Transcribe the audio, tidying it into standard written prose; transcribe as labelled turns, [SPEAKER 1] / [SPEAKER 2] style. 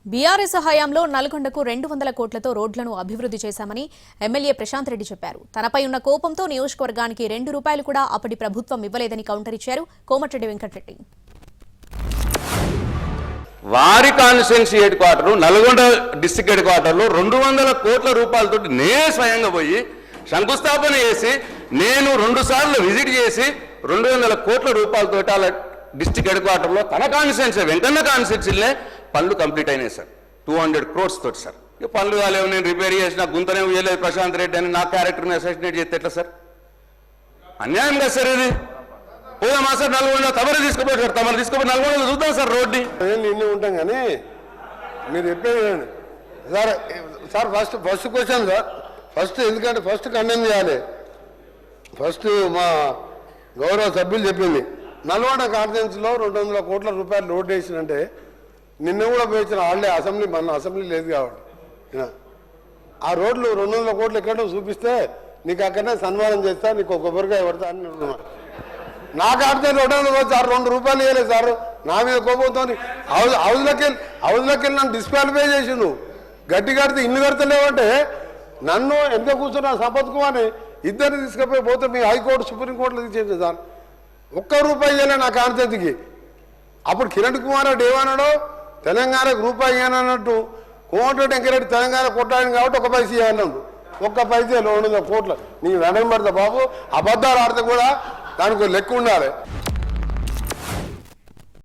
[SPEAKER 1] BRS హయాంలో నల్గొండకు 200 కోట్లతో రోడ్లను అభివృద్ధి చేశామని ఎమ్మెల్యే ప్రశాంత్ రెడ్డి చెప్పారు. తనపై ఉన్న కోపంతో నియోజకవర్గానికి ₹2 కూడా అప్పటి ప్రభుత్వం ఇవ్వలేదని కౌంటర్ ఇచ్చారు కోమటిరెడ్డి వెంకటరెడ్డి.
[SPEAKER 2] వారి constituency head quarter Nalgonda district head క్వార్టర్లో 200 కోట్ల రూపాయలతో నేనే స్వయంగా పోయి శంకుస్థాపన చేసి నేను 2 సార్లు విజిట్ చేసి 200 కోట్ల రూపాయలతో అలా డిస్ట్రిక్ట్ హెడ్ క్వార్టర్లో తన కాన్స్టిట్యున్సీ వెంకన్న కాన్స్టిట్యున్సీలే పనులు కంప్లీట్ అయినాయి సార్. 200 crores తోటి సార్. ఇక పనులు కాలేవు, నేను రిపేర్ చేసిన గుంతనే వేయలేదు ప్రశాంత్ రెడ్డి అని నా క్యారెక్టర్ని అసోసినేట్ చేస్తే ఎట్లా సార్? అన్యాయం కదా సార్ ఇది. పోదామా సార్ నల్గొండ తమరు తీసుకుపోయి సార్, తమరు తీసుకుపోయి నల్గొండలో చూద్దాం సార్ రోడ్ని.
[SPEAKER 3] ఇన్ని ఉంటాం కానీ మీరు చెప్పేది sir. Sir first question sir, ఎందుకంటే ఫస్ట్ కండెమ్ చేయాలి. ఫస్ట్ మా గౌరవ సభ్యులు చెప్పింది నల్గొండ కాన్ఫరెన్స్లో 200 కోట్ల రూపాయలు రోడ్డు వేసినంటే నిన్న కూడా పోయించిన వాళ్ళే అసెంబ్లీ, మన అసెంబ్లీ లేదు కాబట్టి ఆ రోడ్లు 200 కోట్లు ఎక్కడో చూపిస్తే నీకు అక్కడనే సన్మానం చేస్తా, నీకు ఒక కొబ్బరికాయ పడతా అని అంటున్నారు. నాకు ఆడితే 200 సార్, ₹2 ఇవ్వలేదు సార్. నా మీద కోపంతో హౌస్లోకి వెళ్ళి నన్ను డిస్క్వాలిఫై చేసి నువ్వు గట్టి కడితే ఇల్లు కడతలేవంటే నన్ను ఎంత కూర్చున్నా సంపత్ కుమార్ని ఇద్దరిని తీసుకుపోయి పోతే మీ హైకోర్టు సుప్రీంకోర్టులో తీసేది సార్. ₹1 ఇవ్వలే నా కాన్స్టిట్యున్సీకి. అప్పుడు కిరణ్ కుమార్ రెడ్డి ఏమన్నాడో తెలంగాణకు రూపాయి ఇవ్వనన్నట్టు కోమటిరెడ్డి వెంకరెడ్డి తెలంగాణ కొట్టాడు కాబట్టి ఒక పైసా ఇవ్వాలన్నాడు. ₹1 200 కోట్లు. నీకు దండం పడతా బాబు, అబద్ధాలు ఆడితే కూడా దానికి లెక్క ఉండాలి.